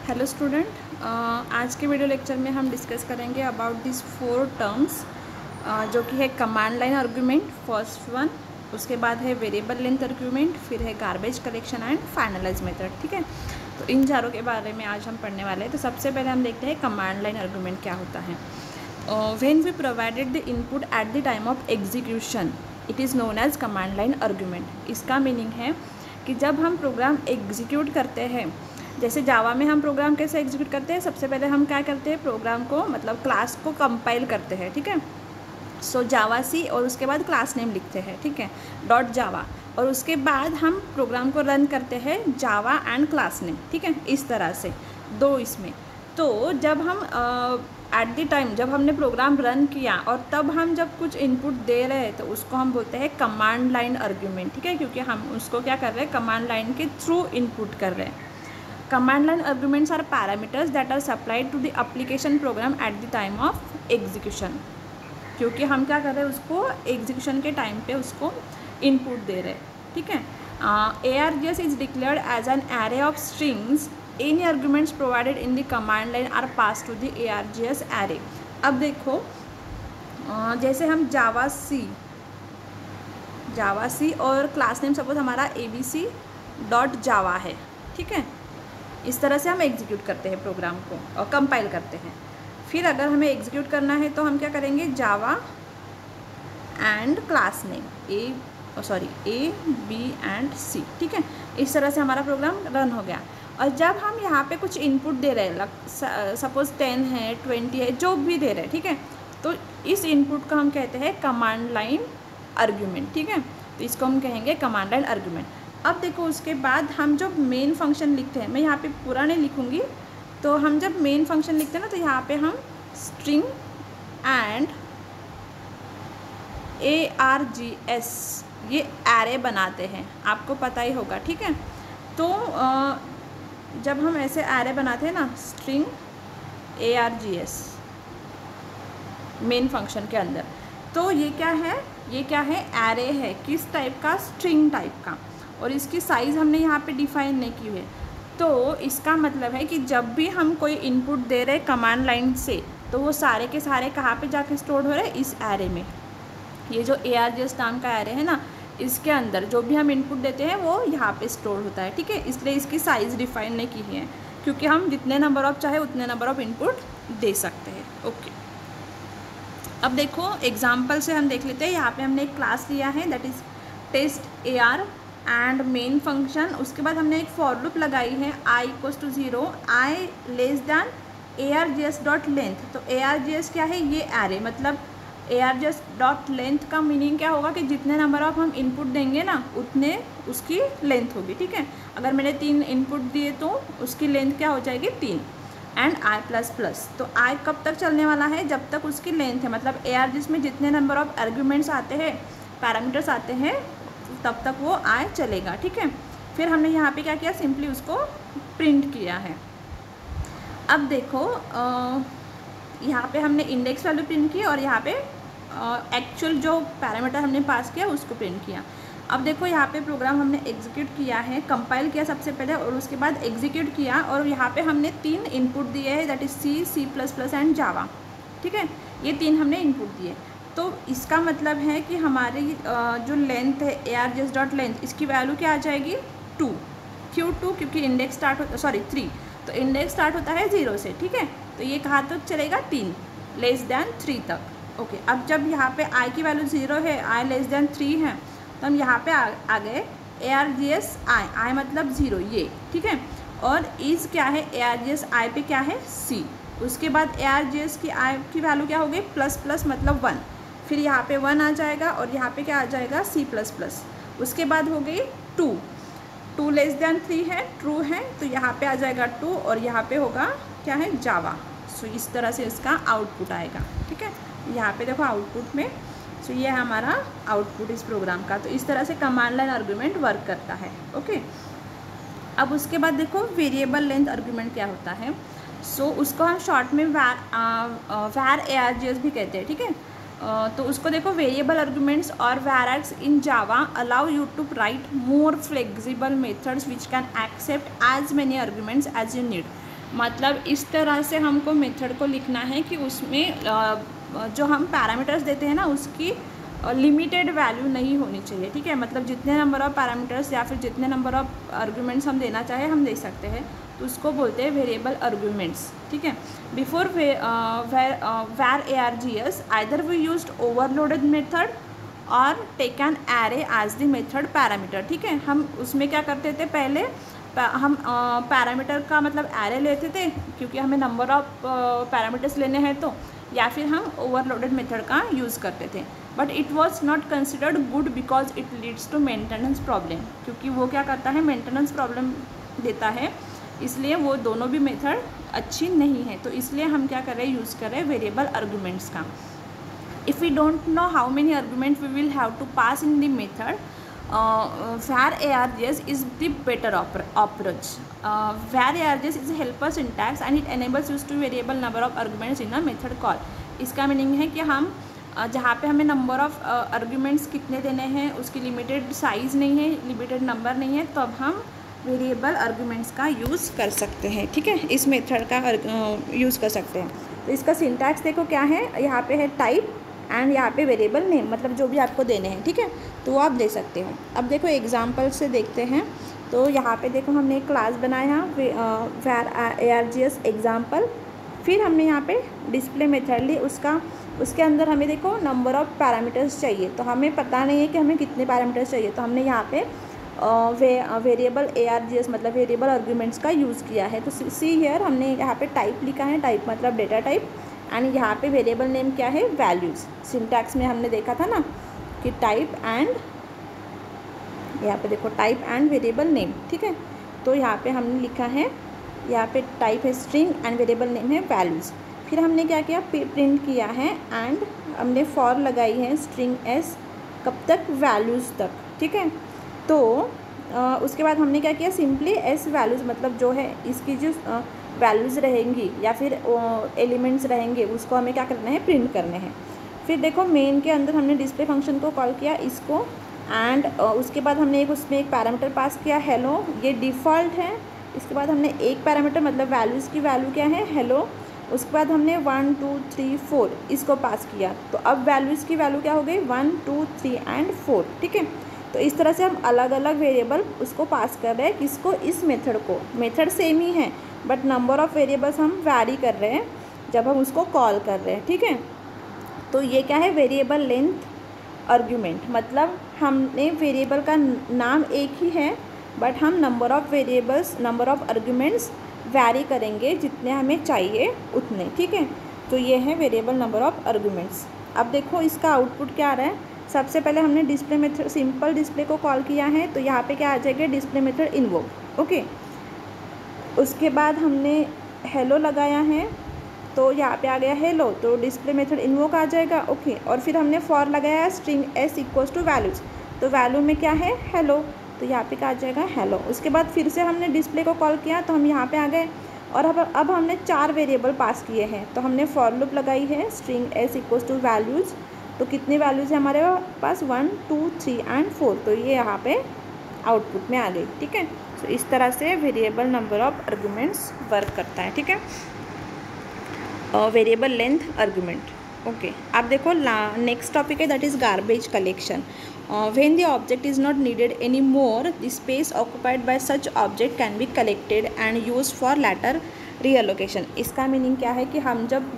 Hello student, आज के video lecture में हम डिस्कस करेंगे अबाउट दिस 4 टर्म्स जो कि है command line argument first one, उसके बाद है वेरिएबल लेंथ आर्गुमेंट, फिर है garbage collection and finalize method. ठीक है, तो इन चारों के बारे में आज हम पढ़ने वाले हैं। तो सबसे पहले हम देखते हैं कमांड लाइन आर्गुमेंट क्या होता है। When we provided the input at the time of execution it is known as command line argument. इसका मीनिंग है कि जब हम प्रोग्राम एग्जीक्यूट करते हैं, जैसे जावा में हम प्रोग्राम कैसे एग्जीक्यूट करते हैं, सबसे पहले हम क्या करते हैं, प्रोग्राम को मतलब क्लास को कंपाइल करते हैं। ठीक है, सो जावा सी और उसके बाद क्लास नेम लिखते हैं, ठीक है, डॉट जावा, और उसके बाद हम प्रोग्राम को रन करते हैं जावा एंड क्लास नेम। ठीक है, इस तरह से दो इसमें। तो जब हम एट द टाइम जब हमने प्रोग्राम रन किया और तब हम जब कुछ इनपुट दे रहे हैं तो उसको हम बोलते हैं कमांड लाइन आर्गुमेंट। ठीक है, क्योंकि हम उसको क्या कर रहे हैं, कमांड लाइन के थ्रू इनपुट कर रहे हैं। Command line arguments are parameters that are supplied to the application program at the time of execution। क्योंकि हम क्या कर रहे हैं, उसको एग्जीक्यूशन के टाइम पे उसको इनपुट दे रहे हैं। ठीक है, ARGS is declared as an array of strings। Any arguments provided in the command line are passed to the ARGS array। अब देखो, जैसे हम जावा सी और क्लास नेम सपोज हमारा ABC डॉट जावा है। ठीक है, इस तरह से हम एग्जीक्यूट करते हैं प्रोग्राम को और कंपाइल करते हैं। फिर अगर हमें एग्जीक्यूट करना है तो हम क्या करेंगे, Java and class name A B and C। ठीक है, इस तरह से हमारा प्रोग्राम रन हो गया। और जब हम यहाँ पे कुछ इनपुट दे रहे हैं, सपोज 10 है, 20 है, जो भी दे रहे हैं, ठीक है, तो इस इनपुट को हम कहते हैं कमांड लाइन आर्गुमेंट। ठीक है, तो इसको हम कहेंगे कमांड लाइन आर्गुमेंट। अब देखो, उसके बाद हम जब मेन फंक्शन लिखते हैं, मैं यहाँ पे पूरा नहीं लिखूँगी, तो हम जब मेन फंक्शन लिखते हैं ना, तो यहाँ पे हम स्ट्रिंग एंड ARGS ये एरे बनाते हैं, आपको पता ही होगा। ठीक है, तो जब हम ऐसे एरे बनाते हैं ना, स्ट्रिंग ARGS मेन फंक्शन के अंदर, तो ये क्या है, एरे है। किस टाइप का, स्ट्रिंग टाइप का, और इसकी साइज़ हमने यहाँ पे डिफ़ाइन नहीं की है। तो इसका मतलब है कि जब भी हम कोई इनपुट दे रहे कमांड लाइन से, तो वो सारे के सारे कहाँ पे जाके स्टोर हो रहे हैं, इस एरे में। ये जो ARGS नाम का एरे है ना, इसके अंदर जो भी हम इनपुट देते हैं वो यहाँ पे स्टोर होता है। ठीक है, इसलिए इसकी साइज़ डिफ़ाइन नहीं की है, क्योंकि हम जितने नंबर ऑफ चाहे उतने नंबर ऑफ इनपुट दे सकते हैं। ओके, अब देखो एग्जाम्पल से हम देख लेते हैं। यहाँ पर हमने एक क्लास लिया है, that is test AR and main function. उसके बाद हमने एक फॉर लूप लगाई है i = 0, i less than ARGS dot length. तो ARGS क्या है, ये एरे, मतलब ARGS डॉट लेंथ का मीनिंग क्या होगा कि जितने नंबर ऑफ हम इनपुट देंगे ना, उतने उसकी लेंथ होगी। ठीक है, अगर मैंने 3 इनपुट दिए तो उसकी लेंथ क्या हो जाएगी, 3 एंड i++। तो i कब तक चलने वाला है, जब तक उसकी लेंथ है, मतलब ARGS में जितने नंबर ऑफ आर्ग्यूमेंट्स आते हैं, पैरामीटर्स आते हैं, तब तक वो i चलेगा। ठीक है, फिर हमने यहाँ पे क्या किया, सिंपली उसको प्रिंट किया है। अब देखो, यहाँ पे हमने इंडेक्स वैल्यू प्रिंट की और यहाँ पे एक्चुअल जो पैरामीटर हमने पास किया उसको प्रिंट किया। अब देखो, यहाँ पे प्रोग्राम हमने एग्जीक्यूट किया है, कंपाइल किया सबसे पहले और उसके बाद एग्जीक्यूट किया, और यहाँ पे हमने 3 इनपुट दिए हैं, दैट इज़ C++ एंड जावा। ठीक है, ये 3 हमने इनपुट दिए। तो इसका मतलब है कि हमारी जो लेंथ है ARGS डॉट लेंथ, इसकी वैल्यू क्या आ जाएगी, 2। क्यों 2, क्योंकि इंडेक्स स्टार्ट होता, 3, तो इंडेक्स स्टार्ट होता है 0 से। ठीक है, तो ये कहाँ तक चलेगा, 3 लेस दैन 3 तक। ओके, अब जब यहाँ पे i की वैल्यू 0 है, i लेस दैन 3 है, तो हम यहाँ पे आ गए ARGS i मतलब 0 ये। ठीक है, और इज़ क्या है, ARGS i पे क्या है, C। उसके बाद ARGS की i की वैल्यू क्या हो गई, ++ मतलब 1, फिर यहाँ पे 1 आ जाएगा और यहाँ पे क्या आ जाएगा, C++। उसके बाद हो गई 2 लेस दैन 3 है, ट्रू है, तो यहाँ पे आ जाएगा 2 और यहाँ पे होगा क्या है, जावा। सो इस तरह से इसका आउटपुट आएगा। ठीक है, यहाँ पे देखो आउटपुट में, सो ये है हमारा आउटपुट इस प्रोग्राम का। तो इस तरह से कमांड लाइन आर्गुमेंट वर्क करता है। ओके, अब उसके बाद देखो वेरिएबल लेंथ आर्गुमेंट क्या होता है। सो उसको हम शॉर्ट में var ARGS भी कहते हैं। ठीक है, तो उसको देखो, वेरिएबल आर्गुमेंट्स और varargs in Java allow you to write more flexible methods which can accept as many arguments as you need. मतलब इस तरह से हमको मेथड को लिखना है कि उसमें जो हम पैरामीटर्स देते हैं ना उसकी लिमिटेड वैल्यू नहीं होनी चाहिए, ठीक है। मतलब जितने नंबर ऑफ पैरामीटर्स या फिर जितने नंबर ऑफ आर्गुमेंट्स हम देना चाहें हम दे सकते हैं, तो उसको बोलते हैं वेरिएबल आर्गुमेंट्स, ठीक है। Before where ARGS either we used overloaded method और take an array as the method parameter, ठीक है। हम उसमें क्या करते थे, पहले हम पैरामीटर का मतलब एरे लेते थे क्योंकि हमें नंबर ऑफ पैरामीटर्स लेने हैं, तो या फिर हम ओवरलोडेड मेथड का यूज़ करते थे। But it was not considered good because it leads to maintenance problem, क्योंकि वो क्या करता है, मेंटेनेंस प्रॉब्लम देता है, इसलिए वो दोनों भी मेथड अच्छी नहीं है। तो इसलिए हम क्या कर रहे हैं, यूज़ कर रहे हैं वेरिएबल आर्गुमेंट्स का। If we don't know how many arguments we will have to pass in the method, where ARGS is the better approach. Where ARGS is a helper syntax and it enables use to variable number of arguments in a method call. इसका meaning है कि हम जहाँ पे हमें number of arguments कितने देने हैं उसकी लिमिटेड साइज़ नहीं है, लिमिटेड नंबर नहीं है, तो अब हम वेरिएबल आर्ग्यूमेंट्स का यूज़ कर सकते हैं, ठीक है। इस मेथड का यूज़ कर सकते हैं। तो इसका सिंटैक्स देखो क्या है, यहाँ पे है टाइप एंड यहाँ पे वेरिएबल नेम, मतलब जो भी आपको देने हैं, ठीक है, तो वो आप दे सकते हो। अब देखो एग्जांपल से देखते हैं। तो यहाँ पे देखो हमने एक क्लास बनाया where ARGS एग्जाम्पल, फिर हमने यहाँ पे डिस्प्ले मेथड ली, उसके अंदर हमें देखो नंबर ऑफ़ पैरामीटर्स चाहिए, तो हमें पता नहीं है कि हमें कितने पैरामीटर्स चाहिए, तो हमने यहाँ पे वेरिएबल ARGS मतलब वेरिएबल आर्ग्यूमेंट्स का यूज़ किया है। तो सी हियर हमने यहाँ पे टाइप लिखा है, टाइप मतलब डेटा टाइप, एंड यहाँ पे वेरिएबल नेम क्या है, वैल्यूज़। सिंटैक्स में हमने देखा था ना कि टाइप एंड, यहाँ पे देखो टाइप एंड वेरिएबल नेम, ठीक है। तो यहाँ पे हमने लिखा है, यहाँ पे टाइप है स्ट्रिंग एंड वेरिएबल नेम है वैल्यूज़। फिर हमने क्या किया, प्रिंट किया है एंड हमने फॉर लगाई है स्ट्रिंग एस कब तक, वैल्यूज़ तक, ठीक है। तो उसके बाद हमने क्या किया, सिंपली एस वैल्यूज़ मतलब जो है इसकी जो वैल्यूज़ रहेंगी या फिर एलिमेंट्स रहेंगे उसको हमें क्या करना है, प्रिंट करने हैं। फिर देखो मेन के अंदर हमने डिस्प्ले फंक्शन को कॉल किया इसको, एंड उसके बाद हमने उसमें एक पैरामीटर पास किया हेलो, ये डिफ़ॉल्ट है। इसके बाद हमने एक पैरामीटर मतलब वैल्यूज़ की वैल्यू क्या है, हेलो। उसके बाद हमने 1 2 3 4 इसको पास किया, तो अब वैल्यूज़ की वैल्यू क्या हो गई, 1 2 3 एंड 4, ठीक है। तो इस तरह से हम अलग अलग वेरिएबल उसको पास कर रहे हैं, किसको, इस मेथड को। मेथड सेम ही है बट नंबर ऑफ़ वेरिएबल्स हम वैरी कर रहे हैं जब हम उसको कॉल कर रहे हैं, ठीक है। तो ये क्या है, वेरिएबल लेंथ आर्ग्यूमेंट, मतलब हमने वेरिएबल का नाम एक ही है बट हम number of variables, number of arguments vary करेंगे जितने हमें चाहिए उतने, ठीक है। तो ये है वेरिएबल नंबर ऑफ़ आर्ग्यूमेंट्स। अब देखो इसका आउटपुट क्या आ रहा है। सबसे पहले हमने डिस्प्ले मेथड, सिंपल डिस्प्ले को कॉल किया है, तो यहाँ पे क्या आ जाएगा, डिस्प्ले मेथड इन्वोक, ओके। उसके बाद हमने हेलो लगाया है, तो यहाँ पे आ गया हेलो, तो डिस्प्ले मेथड इन्वोक आ जाएगा, ओके। और फिर हमने फॉर लगाया है string S equals two values, तो वैल्यू में क्या है, हेलो, तो यहाँ पे क्या आ जाएगा, हेलो। उसके बाद फिर से हमने डिस्प्ले को कॉल किया, तो हम यहाँ पे आ गए और अब हमने 4 वेरिएबल पास किए हैं, तो हमने फॉर लूप लगाई है string S equals two values, तो कितने वैल्यूज़ है हमारे पास, 1 2 3 एंड 4, तो ये यहाँ पे आउटपुट में आ गई, ठीक है। तो इस तरह से variable number of arguments work करता है, ठीक है, वेरिएबल लेंथ आर्गुमेंट, ओके। अब देखो नेक्स्ट टॉपिक है, that is garbage collection. When the object is not needed any more, the space occupied by such object can be collected and use for later reallocation. इसका meaning क्या है कि हम जब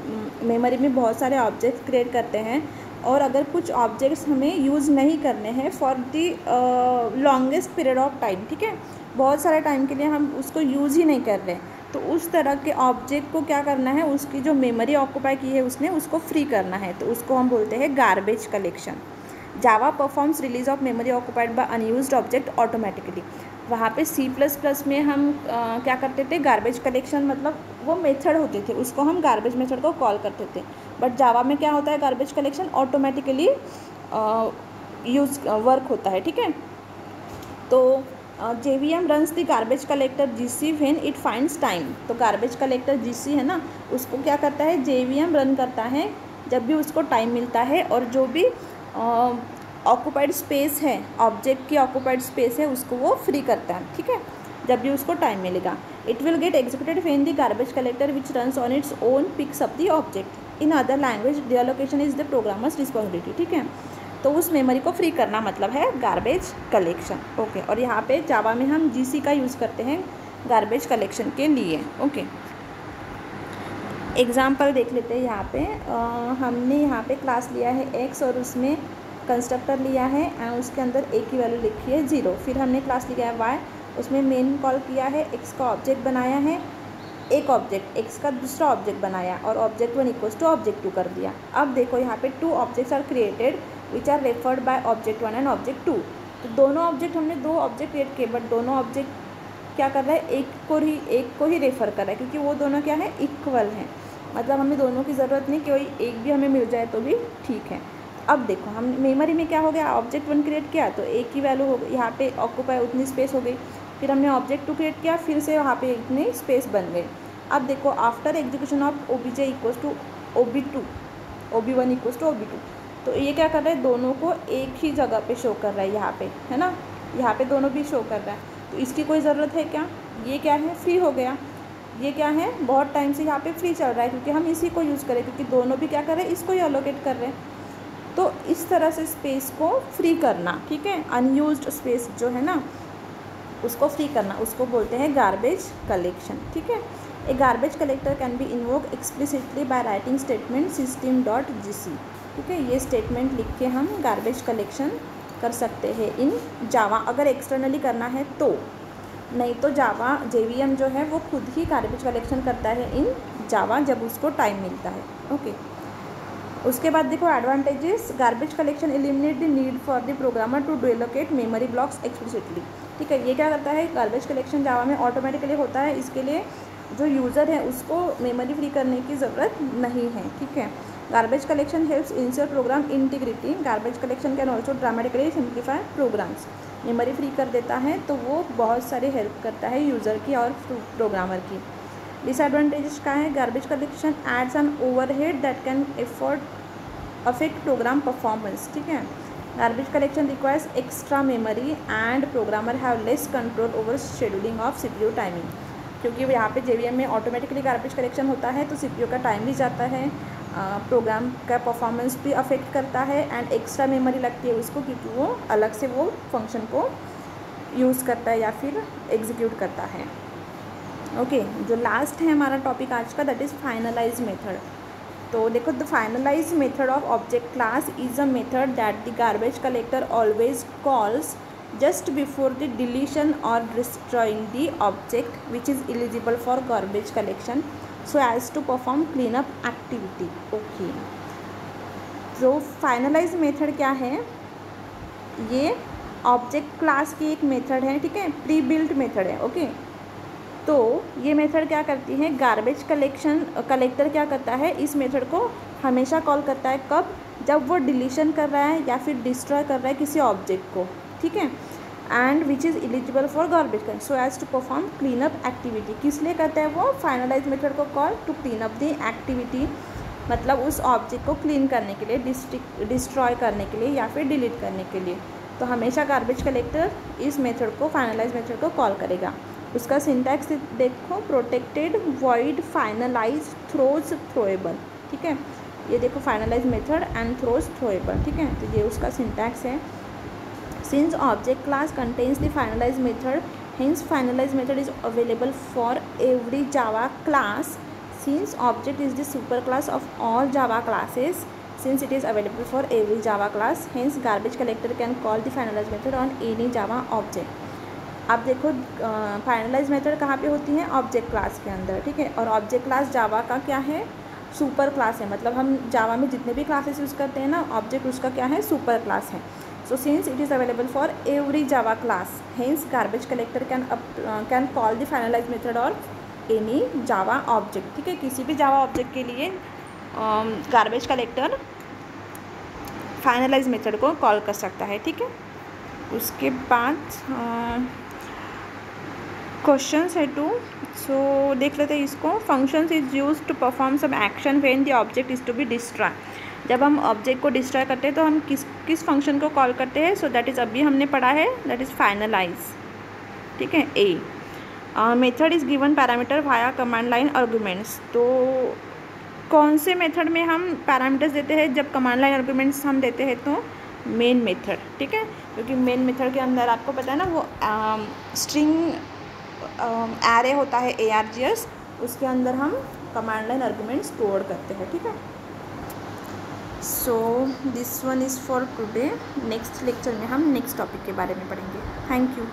memory में बहुत सारे ऑब्जेक्ट्स क्रिएट करते हैं और अगर कुछ ऑब्जेक्ट्स हमें यूज़ नहीं करने हैं for the longest period of time, ठीक है, बहुत सारे टाइम के लिए हम उसको यूज़ ही नहीं कर रहे, तो उस तरह के ऑब्जेक्ट को क्या करना है, उसकी जो मेमोरी ऑक्यूपाई की है उसने उसको फ्री करना है, तो उसको हम बोलते हैं garbage collection. Java performs release of memory occupied by unused object automatically. वहाँ पे C++ में हम क्या करते थे, गार्बेज कलेक्शन मतलब वो मेथड होते थे, उसको हम गार्बेज मेथड को कॉल करते थे। बट जावा में क्या होता है, गार्बेज कलेक्शन ऑटोमेटिकली वर्क होता है, ठीक है। तो JVM runs the garbage collector GC when it finds time. तो गार्बेज कलेक्टर GC है ना, उसको क्या करता है, JVM रन करता है जब भी उसको टाइम मिलता है, और जो भी ऑक्यूपाइड स्पेस है, ऑब्जेक्ट की ऑक्यूपाइड स्पेस है, उसको वो फ्री करता है, ठीक है, जब भी उसको टाइम मिलेगा। It will get executed when the garbage collector which runs on its own picks up the object. In other language deallocation is the programmer's responsibility. ठीक है, तो उस मेमोरी को फ्री करना मतलब है गार्बेज कलेक्शन. ओके, और यहाँ पे जावा में हम GC का यूज़ करते हैं गार्बेज कलेक्शन के लिए. ओके, एग्जाम्पल देख लेते हैं. यहाँ पे हमने यहाँ पे क्लास लिया है x और उसमें कंस्ट्रक्टर लिया है एंड उसके अंदर a की वैल्यू लिखी है 0. फिर हमने क्लास लिया है y, उसमें मेन कॉल किया है, x का ऑब्जेक्ट बनाया है, एक ऑब्जेक्ट x का दूसरा ऑब्जेक्ट बनाया और ऑब्जेक्ट 1 इक्वल्स टू ऑब्जेक्ट 2 कर दिया. अब देखो यहाँ पे 2 objects are created which are referred by object 1 and object 2. तो दोनों ऑब्जेक्ट हमने 2 ऑब्जेक्ट क्रिएट किए, बट दोनों ऑब्जेक्ट क्या कर रहा है, एक को ही रेफ़र कर रहा है, क्योंकि वो दोनों क्या है, इक्वल हैं. मतलब हमें दोनों की ज़रूरत नहीं, कोई एक भी हमें मिल जाए तो भी ठीक है. अब देखो हम मेमोरी में क्या हो गया, ऑब्जेक्ट 1 क्रिएट किया तो एक की वैल्यू हो गई, यहाँ पे ऑक्यूपाई उतनी स्पेस हो गई. फिर हमने ऑब्जेक्ट 2 क्रिएट किया, फिर से वहाँ पे इतनी स्पेस बन गई. अब देखो after execution of OBJ equals to OB2, OB1 equals to OB2, तो ये क्या कर रहा है, दोनों को एक ही जगह पे शो कर रहा है. यहाँ पे है ना, यहाँ पे दोनों भी शो कर रहा है. तो इसकी कोई ज़रूरत है क्या, ये क्या है, फ्री हो गया. ये क्या है, बहुत टाइम से यहाँ पे फ्री चल रहा है क्योंकि हम इसी को यूज़ करें, क्योंकि दोनों भी क्या कर रहे हैं, इसको ही अलोकेट कर रहे हैं. तो इस तरह से स्पेस को फ्री करना, ठीक है, अनयूज्ड स्पेस जो है ना उसको फ्री करना, उसको बोलते हैं गार्बेज कलेक्शन. ठीक है, a garbage collector can be invoke explicitly by writing statement system.gc. ठीक है, ये स्टेटमेंट लिख के हम गार्बेज कलेक्शन कर सकते हैं इन जावा, अगर एक्सटर्नली करना है तो. नहीं तो जावा JVM जो है वो खुद ही गार्बेज कलेक्शन करता है इन जावा जब उसको टाइम मिलता है. ओके, उसके बाद देखो advantages. Garbage collection eliminate the need for the programmer to deallocate memory blocks explicitly. ठीक है, ये क्या करता है, गार्बेज कलेक्शन जावा में ऑटोमेटिकली होता है. इसके लिए जो यूज़र है उसको मेमोरी फ्री करने की ज़रूरत नहीं है. ठीक है, garbage collection helps ensure program integrity. Garbage collection can also dramatically simplify programs. Memory free कर देता है तो वो बहुत सारे हेल्प करता है यूज़र की और प्रोग्रामर की. डिसएडवांटेजेस क्या है, garbage collection adds an overhead that can affect program performance. ठीक है, garbage collection requires extra memory and programmer have less control over scheduling of CPU timing. क्योंकि यहाँ पे JVM में ऑटोमेटिकली गार्बेज कलेक्शन होता है तो CPU का टाइम भी जाता है, प्रोग्राम का परफॉर्मेंस भी अफेक्ट करता है एंड एक्स्ट्रा मेमोरी लगती है उसको, क्योंकि वो अलग से वो फंक्शन को यूज़ करता है या फिर एग्जीक्यूट करता है. ओके, जो लास्ट है हमारा टॉपिक आज का, दैट इज़ फाइनलाइज मेथड. तो देखो, the finalize method of object class is a method that the garbage collector always calls just before the deletion or destroying the object which is eligible for garbage collection so as to perform cleanup activity. Okay, तो finalize method क्या है, ये object class की एक method है. ठीक है, pre built method है. ओके, तो ये मेथड क्या करती है, गार्बेज कलेक्टर क्या करता है, इस मेथड को हमेशा कॉल करता है. कब, जब वो डिलीशन कर रहा है या फिर डिस्ट्रॉय कर रहा है किसी ऑब्जेक्ट को. ठीक है, and which is eligible for garbage collection so as to perform clean up activity. किस लिए करता है वो फाइनलाइज मेथड को call, to clean up the activity, मतलब उस ऑब्जेक्ट को क्लीन करने के लिए, डिस्ट्रॉय करने के लिए या फिर डिलीट करने के लिए. तो हमेशा गार्बेज कलेक्टर इस मेथड को, फाइनलाइज मेथड को कॉल करेगा. उसका सिंटैक्स देखो, protected, void, finalize, throws, throwable. ठीक है, ये देखो finalize method and throws, throwable. ठीक है, तो ये उसका सिंटैक्स है. Since object class contains the finalize method, hence finalize method is available for every Java class. Since object is the superclass of all Java classes, since it is available for every Java class, hence garbage collector can call the finalize method on any Java object. अब देखो finalize method कहाँ पे होती है, object class के अंदर. ठीक है, और ऑब्जेक्ट क्लास जावा का क्या है, सुपर क्लास है. मतलब हम जावा में जितने भी क्लासेस यूज़ करते हैं ना, ऑब्जेक्ट उसका क्या है, सुपर क्लास है. So since it is available for every Java class, hence garbage collector can call the finalize method or any Java object. ठीक है, किसी भी Java object के लिए garbage collector finalize method को कॉल कर सकता है. ठीक है, उसके बाद क्वेश्चन है 2. सो देख लेते हैं इसको. Functions is use to perform some action when the object is to be destroy. जब हम ऑब्जेक्ट को डिस्ट्रॉय करते हैं तो हम किस फंक्शन को कॉल करते हैं, सो दैट इज़ अभी हमने पढ़ा है, दैट इज़ फाइनलाइज. ठीक है, a. Method is given parameter via command line arguments. तो कौन से मेथड में हम पैरामीटर्स देते हैं? जब कमांड लाइन आर्गुमेंट्स हम देते हैं तो मेन मेथड, ठीक है, क्योंकि मेन मेथड के अंदर आपको पता है ना वो स्ट्रिंग एरे होता है ARGS, उसके अंदर हम कमांड लाइन आर्गुमेंट स्टोर करते हैं, ठीक है। So this one is for today. Next lecture में हम नेक्स्ट टॉपिक के बारे में पढ़ेंगे। Thank you.